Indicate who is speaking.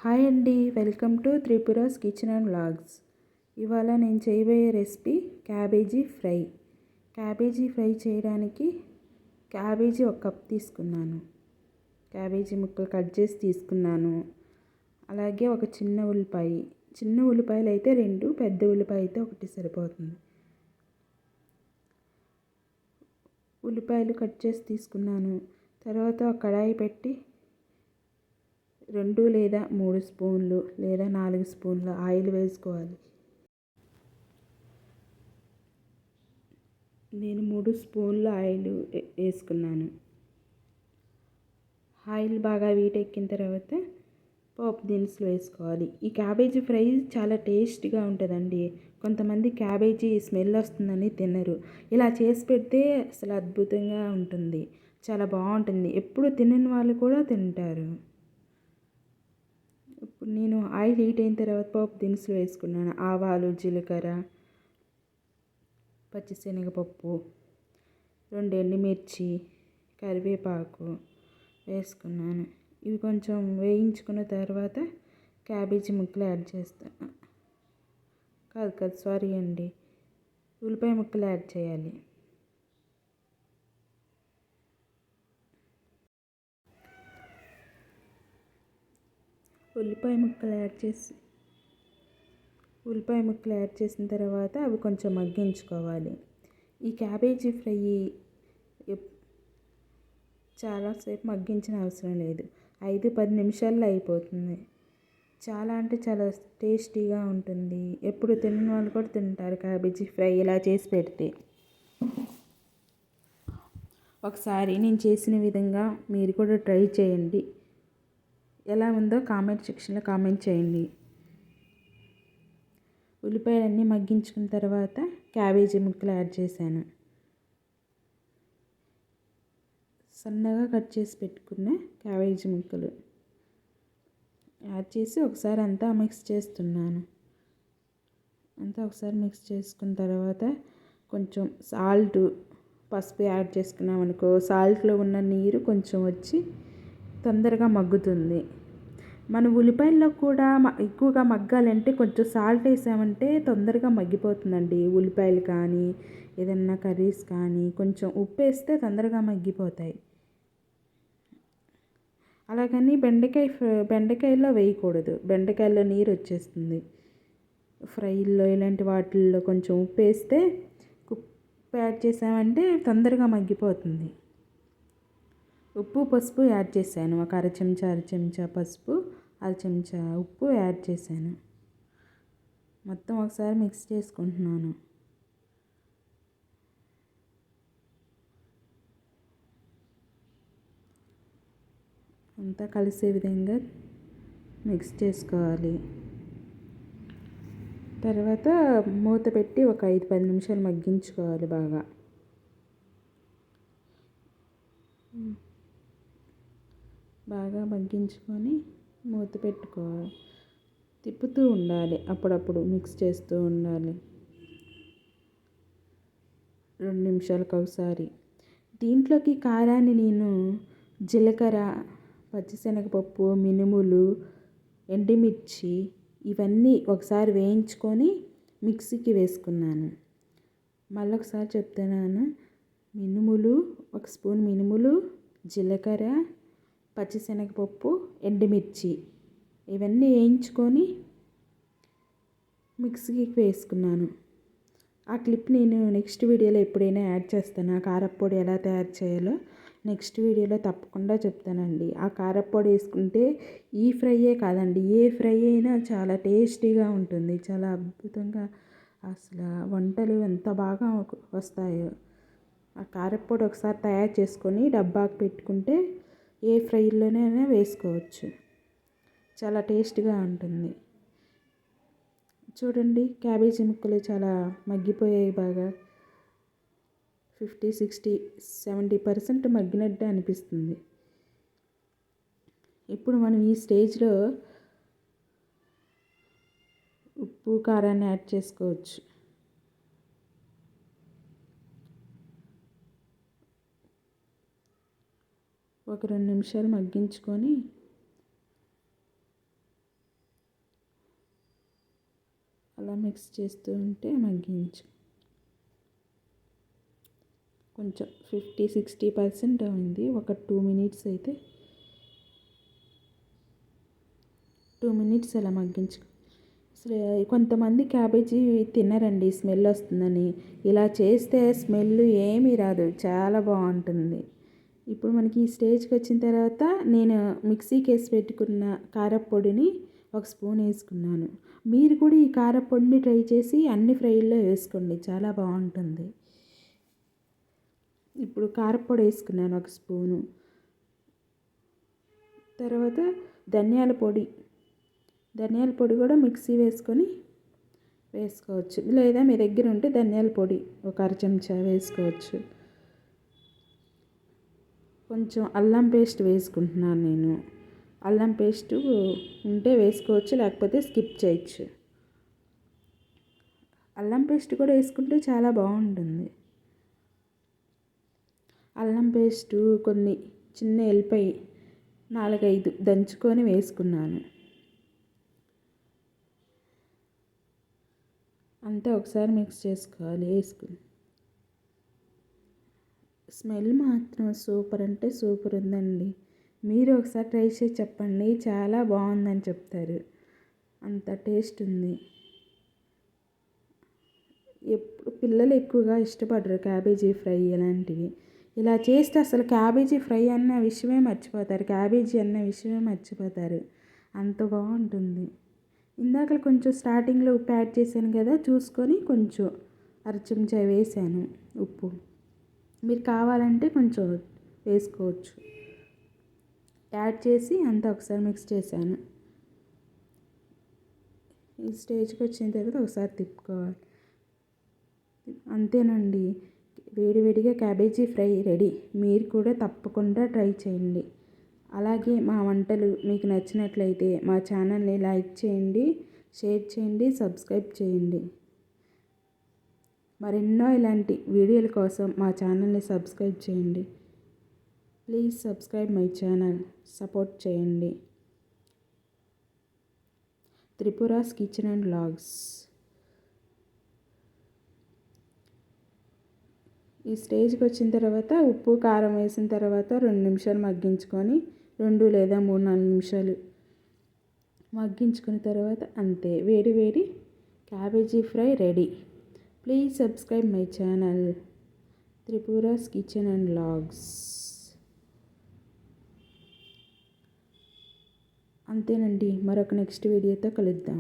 Speaker 1: Hi అండి, welcome to Tripura's kitchen and vlogs. ఇవాళ నేను చేయబోయే recipe cabbage fry. Cabbage fry చేయడానికి క్యాబేజీ 1 కప్ తీసుకున్నాను. క్యాబేజీ ముక్కలు కట్ చేసి తీసుకున్నాను. అలాగే ఒక చిన్న ఉల్లిపాయలు అయితే 2, పెద్ద ఉల్లిపాయ అయితే 1 సరిపోతుంది. ఉల్లిపాయలు కట్ చేసి తీసుకున్నాను. తర్వాత ఒక కడాయి పెట్టి 2 లేదా 3 స్పూన్లు లేదా 4 స్పూన్ల ఆయిల్ వేసుకోవాలి. నేను 3 స్పూన్ల ఆయిల్ వేసుకున్నాను. ఆయిల్ బాగా వీటెక్కిన తర్వాత పోపు దినుసులు వేసుకోవాలి. ఈ క్యాబేజీ ఫ్రై చాలా టేస్ట్గా ఉంటుందండి. కొంతమంది క్యాబేజీ స్మెల్ వస్తుందని తినరు. ఇలా చేసి పెడితే అసలు అద్భుతంగా ఉంటుంది, చాలా బాగుంటుంది. ఎప్పుడు తినని వాళ్ళు కూడా తింటారు. ఇప్పుడు నేను ఆయిల్ హీట్ అయిన తర్వాత పోపు దినుసులు వేసుకున్నాను. ఆవాలు, జీలకర్ర, పచ్చిశనగపప్పు, 2 ఎండుమిర్చి, కరివేపాకు వేసుకున్నాను. ఇవి కొంచెం వేయించుకున్న తర్వాత క్యాబేజీ ముక్కలు యాడ్ చేస్తాను. సారీ అండి, ఉల్లిపాయ ముక్కలు యాడ్ చేయాలి. ఉల్లిపాయ ముక్కలు యాడ్ చేసిన తర్వాత అవి కొంచెం మగ్గించుకోవాలి. ఈ క్యాబేజీ ఫ్రై చాలాసేపు మగ్గించిన అవసరం లేదు, 5-10 నిమిషాల్లో అయిపోతుంది. చాలా అంటే చాలా టేస్టీగా ఉంటుంది. ఎప్పుడు తినని వాళ్ళు కూడా తింటారు క్యాబేజీ ఫ్రై ఇలా చేసి పెడితే. ఒకసారి నేను చేసిన విధంగా మీరు కూడా ట్రై చేయండి. ఎలా ఉందో కామెంట్ సెక్షన్లో కామెంట్ చేయండి. ఉల్లిపాయలన్నీ మగ్గించుకున్న తర్వాత క్యాబేజీ ముక్కలు యాడ్ చేశాను. సన్నగా కట్ చేసి పెట్టుకున్న క్యాబేజీ ముక్కలు యాడ్ చేసి ఒకసారి అంతా మిక్స్ చేస్తున్నాను. ఒకసారి మిక్స్ చేసుకున్న తర్వాత కొంచెం పసుపు యాడ్ చేసుకున్నాం అనుకో, సాల్ట్లో ఉన్న నీరు కొంచెం వచ్చి తొందరగా మగ్గుతుంది. మన ఉల్లిపాయల్లో కూడా ఎక్కువగా మగ్గాలంటే కొంచెం సాల్ట్ వేసామంటే తొందరగా మగ్గిపోతుందండి. ఉల్లిపాయలు కానీ ఏదన్నా కర్రీస్ కానీ కొంచెం ఉప్పు వేస్తే తొందరగా మగ్గిపోతాయి. అలాగని బెండకాయలో వేయకూడదు, బెండకాయల్లో నీరు వచ్చేస్తుంది. ఫ్రైల్లో ఇలాంటి వాటిల్లో కొంచెం ఉప్పు వేస్తే, ఉప్పు యాడ్ చేసామంటే తొందరగా మగ్గిపోతుంది. ఉప్పు, పసుపు యాడ్ చేశాను. ఒక అర చెంచా పసుపు, అర చెంచా ఉప్పు యాడ్ చేశాను. మొత్తం ఒకసారి మిక్స్ చేసుకుంటున్నాను. అంతా కలిసే విధంగా మిక్స్ చేసుకోవాలి. తర్వాత మూత పెట్టి ఒక 5-10 నిమిషాలు మగ్గించుకోవాలి. బాగా మగ్గించుకొని మూత పెట్టుకోవాలి. తిప్పుతూ ఉండాలి, అప్పుడప్పుడు మిక్స్ చేస్తూ ఉండాలి 2 నిమిషాలకు ఒకసారి. దీంట్లోకి కారాన్ని నేను జీలకర్ర, పచ్చిశనగపప్పు, మినుములు, ఎండుమిర్చి ఇవన్నీ ఒకసారి వేయించుకొని మిక్సీకి వేసుకున్నాను. మళ్ళొకసారి చెప్తున్నాను. 1 స్పూన్ మినుములు, జీలకర్ర, పచ్చిశనగపప్పు, ఎండుమిర్చి ఇవన్నీ వేయించుకొని మిక్సీకి వేసుకున్నాను. ఆ క్లిప్ నేను నెక్స్ట్ వీడియోలో ఎప్పుడైనా యాడ్ చేస్తాను. ఆ కారప్పొడి ఎలా తయారు చేయాలో నెక్స్ట్ వీడియోలో తప్పకుండా చెప్తానండి. ఆ కారప్పొడి వేసుకుంటే ఈ ఫ్రైయే కాదండి, ఏ ఫ్రై అయినా చాలా టేస్టీగా ఉంటుంది. చాలా అద్భుతంగా అసలు వంటలు ఎంత బాగా వస్తాయో. ఆ కారప్పొడి ఒకసారి తయారు చేసుకొని డబ్బాకు పెట్టుకుంటే ఏ ఫ్రైలోనైనా వేసుకోవచ్చు, చాలా టేస్ట్గా ఉంటుంది. చూడండి, క్యాబేజీ ముక్కలు చాలా మగ్గిపోయాయి. బాగా 50, 60, 70% మగ్గినట్టే అనిపిస్తుంది. ఇప్పుడు మనం ఈ స్టేజ్లో ఉప్పు, కారాన్ని యాడ్ చేసుకోవచ్చు. ఒక 2 నిమిషాలు మగ్గించుకొని అలా మిక్స్ చేస్తూ ఉంటే మగ్గించు. కొంచెం 50-60% అయింది. ఒక 2 మినిట్స్ అయితే 2 మినిట్స్ అలా మగ్గించు. కొంతమంది క్యాబేజీ తినరండి స్మెల్ వస్తుందని. ఇలా చేస్తే స్మెల్ ఏమీ రాదు, చాలా బాగుంటుంది. ఇప్పుడు మనకి ఈ స్టేజ్కి వచ్చిన తర్వాత నేను మిక్సీకి వేసి పెట్టుకున్న కారపొడిని 1 స్పూన్ వేసుకున్నాను. మీరు కూడా ఈ కారపొడిని ట్రై చేసి అన్ని ఫ్రైల్లో వేసుకోండి, చాలా బాగుంటుంది. ఇప్పుడు కారపొడి వేసుకున్నాను 1 స్పూను. తర్వాత ధనియాల పొడి కూడా మిక్సీ వేసుకొని వేసుకోవచ్చు, లేదా మీ దగ్గర ఉంటే ధనియాల పొడి 1 అర చెంచా వేసుకోవచ్చు. కొంచెం అల్లం పేస్ట్ వేసుకుంటున్నాను నేను. అల్లం పేస్ట్ ఉంటే వేసుకోవచ్చు, లేకపోతే స్కిప్ చేయొచ్చు. అల్లం పేస్ట్ కూడా వేసుకుంటే చాలా బాగుంటుంది. అల్లం పేస్టు కొన్ని చిన్న ఎల్లిపాయ 4-5 దంచుకొని వేసుకున్నాను. అంతా ఒకసారి మిక్స్ చేసుకోవాలి. వేసుకుని స్మెల్ మాత్రం సూపర్ అంటే సూపర్ ఉందండి. మీరు ఒకసారి ట్రై చేసి చెప్పండి, చాలా బాగుందని చెప్తారు, అంత టేస్ట్ ఉంది. పిల్లలు ఎక్కువగా ఇష్టపడరు క్యాబేజీ ఫ్రై ఇలాంటివి. ఇలా చేస్తే అసలు క్యాబేజీ ఫ్రై అన్న విషయమే మర్చిపోతారు, క్యాబేజీ అన్న విషయమే మర్చిపోతారు, అంత బాగుంటుంది. ఇందాక కొంచెం స్టార్టింగ్లో ఉప్పు యాడ్ చేశాను కదా, చూసుకొని కొంచెం అర చెంచా వేసాను ఉప్పు. మీరు కావాలంటే కొంచెం వేసుకోవచ్చు. యాడ్ చేసి అంతా ఒకసారి మిక్స్ చేశాను. ఈ స్టేజ్కి వచ్చిన తర్వాత ఒకసారి తిప్పుకోవాలి. అంతేనండి, వేడివేడిగా క్యాబేజీ ఫ్రై రెడీ. మీరు కూడా తప్పకుండా ట్రై చేయండి. అలాగే మా వంటలు మీకు నచ్చినట్లయితే మా ఛానల్ని లైక్ చేయండి, షేర్ చేయండి, సబ్స్క్రైబ్ చేయండి. మరెన్నో ఇలాంటి వీడియోల కోసం మా ఛానల్ని సబ్స్క్రైబ్ చేయండి. Please subscribe my channel, support చేయండి. త్రిపురాస్ కిచెన్ అండ్ వ్లాగ్స్. ఈ స్టేజ్కి వచ్చిన తర్వాత ఉప్పు కారం వేసిన తర్వాత 2 నిమిషాలు మగ్గించుకొని, 2 లేదా 3-4 నిమిషాలు మగ్గించుకున్న తర్వాత అంతే, వేడి వేడి cabbage fry ready. Please subscribe my channel Tripura's kitchen and vlogs. అంతేనండి, మరొక నెక్స్ట్ వీడియోతో కలుద్దాం.